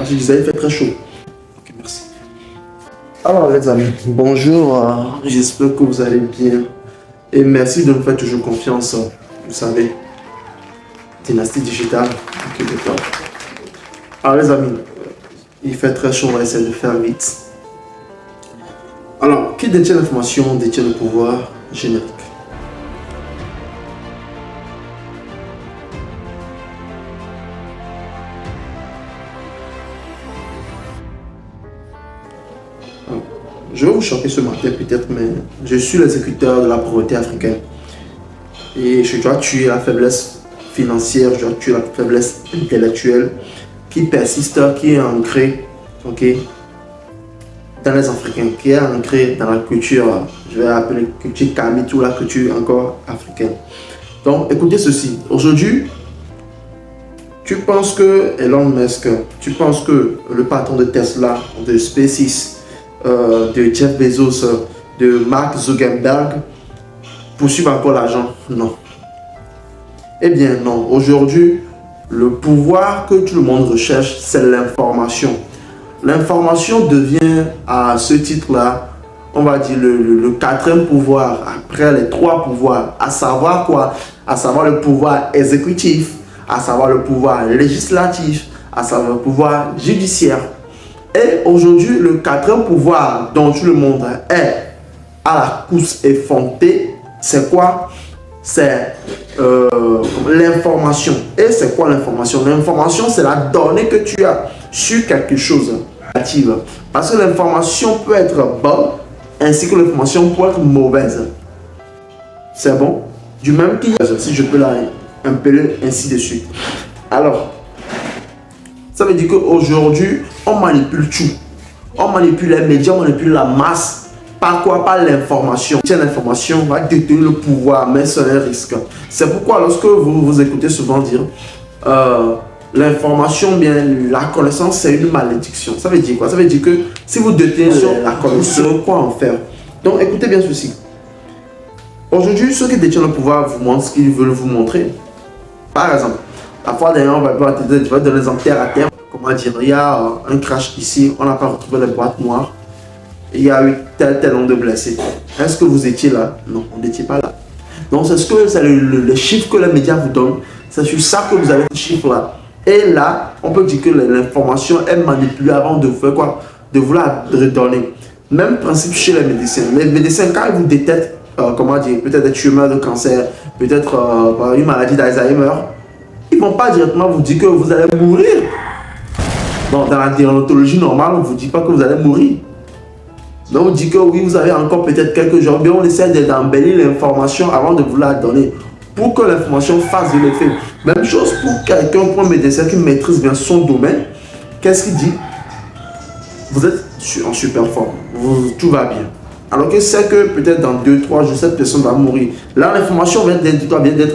parce que je disais, il fait très chaud. Ok, merci. Alors les amis, bonjour, j'espère que vous allez bien. Et merci de me faire toujours confiance. Vous savez, Dynastie Digitale. Ok, d'accord. Alors les amis, il fait très chaud, on va essayer de faire vite. Alors, qui détient l'information détient le pouvoir générique. Je vais vous choquer ce matin peut-être, mais je suis l'exécuteur de la pauvreté africaine. Et je dois tuer la faiblesse financière, je dois tuer la faiblesse intellectuelle qui persiste, qui est ancrée, ok, dans les Africains, qui est ancrée dans la culture, je vais appeler culture Kamite ou la culture encore africaine. Donc écoutez ceci, aujourd'hui, tu penses que Elon Musk, tu penses que le patron de Tesla, de SpaceX, de Jeff Bezos, de Mark Zuckerberg poursuivent encore l'argent? Non. Eh bien non, aujourd'hui, le pouvoir que tout le monde recherche, c'est l'information. L'information devient à ce titre-là, on va dire le quatrième pouvoir, après les trois pouvoirs, à savoir quoi? À savoir le pouvoir exécutif, à savoir le pouvoir législatif, à savoir le pouvoir judiciaire. Et aujourd'hui, le quatrième pouvoir dont tout le monde est à la course effrontée, c'est quoi? C'est l'information. Et c'est quoi l'information? L'information, c'est la donnée que tu as sur quelque chose. Parce que l'information peut être bonne, ainsi que l'information peut être mauvaise. C'est bon? Du même qu'il y a, si je peux la appeler ainsi de suite. Alors, ça veut dire qu'aujourd'hui, on manipule tout. On manipule les médias, on manipule la masse. Par quoi? Par l'information. L'information va détenir le pouvoir, mais c'est un risque. C'est pourquoi lorsque vous écoutez souvent dire l'information, bien la connaissance, c'est une malédiction. Ça veut dire quoi? Ça veut dire que si vous détenez la connaissance, vous savez quoi en faire. Donc écoutez bien ceci. Aujourd'hui, ceux qui détiennent le pouvoir vous montrent ce qu'ils veulent vous montrer. Par exemple, la fois d'ailleurs, on va te donner des terre à terre. Comment dire, il y a un crash ici, on n'a pas retrouvé les boîtes noires. Il y a eu tel nombre de blessés. Est-ce que vous étiez là? Non, on n'était pas là. Donc c'est le chiffre que les médias vous donnent. C'est sur ça que vous avez ce chiffre là. Et là, on peut dire que l'information est manipulée avant de faire quoi? De vouloir redonner. Même principe chez les médecins. Les médecins, quand ils vous détectent, comment dire, peut-être des tumeurs de cancer, peut-être une maladie d'Alzheimer, ils ne vont pas directement vous dire que vous allez mourir. Dans la déontologie normale, on ne vous dit pas que vous allez mourir. Donc on dit que oui, vous avez encore peut-être quelques jours. Bien, on essaie d'embellir l'information avant de vous la donner pour que l'information fasse de l'effet. Même chose pour quelqu'un, pour un médecin qui maîtrise bien son domaine. Qu'est-ce qu'il dit? Vous êtes en super forme, tout va bien. Alors que c'est que peut-être dans 2-3 jours, cette personne va mourir. Là, l'information vient d'être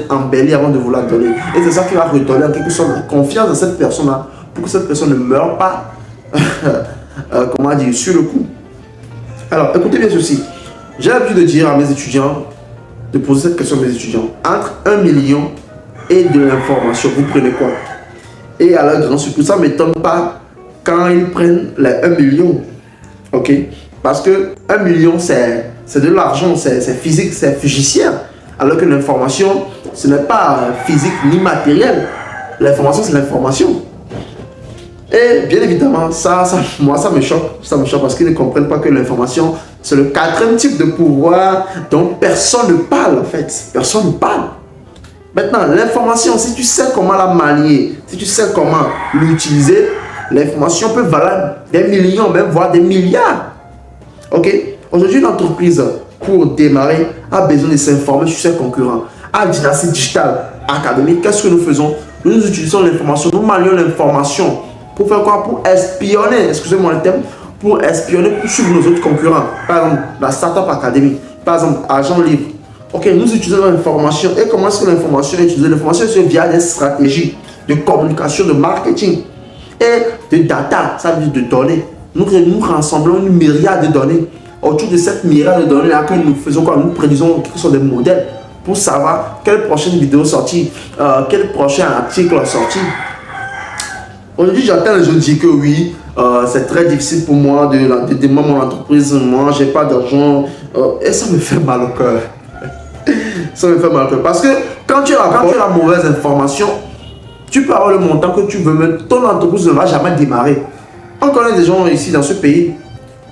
embellie avant de vous la donner. Et c'est ça qui va redonner en quelque sorte la confiance dans cette personne-là pour que cette personne ne meure pas comment dire, sur le coup. Alors, écoutez bien ceci. J'ai l'habitude de dire à mes étudiants, de poser cette question à mes étudiants. Entre 1 million et de l'information, vous prenez quoi? Et à leur grand surprise, ça ne m'étonne pas quand ils prennent les 1 million. Ok? Parce que 1 million, c'est de l'argent, c'est physique, c'est fiduciaire. Alors que l'information, ce n'est pas physique ni matériel. L'information, c'est l'information. Et bien évidemment, moi, ça me choque. Ça me choque parce qu'ils ne comprennent pas que l'information, c'est le quatrième type de pouvoir dont personne ne parle en fait. Personne ne parle. Maintenant, l'information, si tu sais comment la manier, si tu sais comment l'utiliser, l'information peut valoir des millions, même voire des milliards. Ok? Aujourd'hui, une entreprise, pour démarrer, a besoin de s'informer sur ses concurrents. À Dynastie Digitale Academy, qu'est-ce que nous faisons? Nous utilisons l'information, nous manions l'information. Pour faire quoi? Pour espionner, excusez-moi le terme, pour espionner, pour suivre nos autres concurrents. Par exemple, la Startup Academy, par exemple, Argent Libre. Ok, nous utilisons l'information. Et comment est-ce que l'information est utilisée? L'information est via des stratégies de communication, de marketing et de data, ça veut dire de données. Nous rassemblons une myriade de données. Autour de cette myriade de données-là, que nous faisons quoi? Nous prédisons quels sont des modèles pour savoir quelle prochaine vidéo sortir, quel prochain article sortir. Aujourd'hui, j'attends les gens dire que oui, c'est très difficile pour moi de démarrer mon entreprise. Moi, j'ai pas d'argent. Et ça me fait mal au cœur. Ça me fait mal au cœur. Parce que quand tu as la mauvaise information, tu peux avoir le montant que tu veux, mais ton entreprise ne va jamais démarrer. On connaît des gens ici dans ce pays.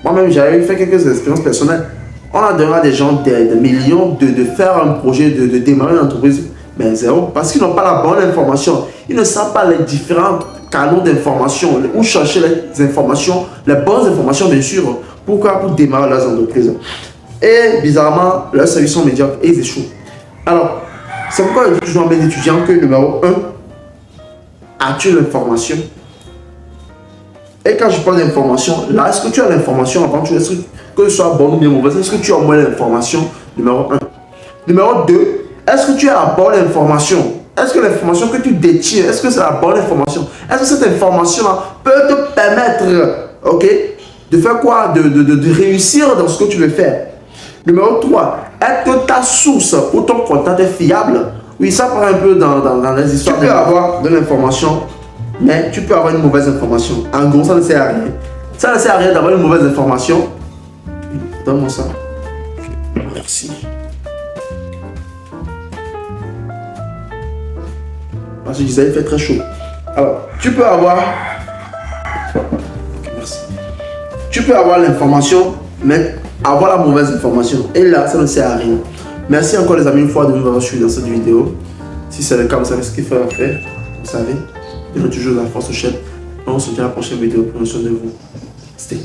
Moi-même, j'avais fait quelques expériences personnelles. On a donné à des gens des millions de faire un projet, de démarrer une entreprise. Mais zéro, parce qu'ils n'ont pas la bonne information. Ils ne savent pas les différents canaux d'information, où chercher les informations, les bonnes informations bien sûr. Pourquoi? Pour démarrer leurs entreprises. Et bizarrement, leurs services sont médiocres et ils échouent. Alors, c'est pourquoi je dis toujours à mes étudiants que numéro 1, as-tu l'information? Et quand je parle d'information, là, est-ce que tu as l'information avant tout? Est-ce que ce soit bonne ou bien mauvaise? Est-ce que tu as au moins l'information? Numéro 1. Numéro 2, est-ce que tu as la bonne information? Est-ce que l'information que tu détiens, est-ce que c'est la bonne information? Est-ce que cette information-là peut te permettre, ok, de faire quoi? De réussir dans ce que tu veux faire. Numéro 3, est-ce que ta source ou ton contact est fiable? Oui, ça prend un peu dans les histoires. Tu peux avoir de l'information, mais tu peux avoir une mauvaise information. En gros, ça ne sert à rien. Ça ne sert à rien d'avoir une mauvaise information. Donne-moi ça. Merci. Parce que je disais, il fait très chaud. Alors, tu peux avoir... Merci. Tu peux avoir l'information, mais avoir la mauvaise information. Et là, ça ne sert à rien. Merci encore les amis une fois de nous avoir suivis dans cette vidéo. Si c'est le cas, vous savez ce qu'il faut faire. Vous savez, donnez toujours la force au chef. On se dit à la prochaine vidéo. Prenez soin de vous. Stay.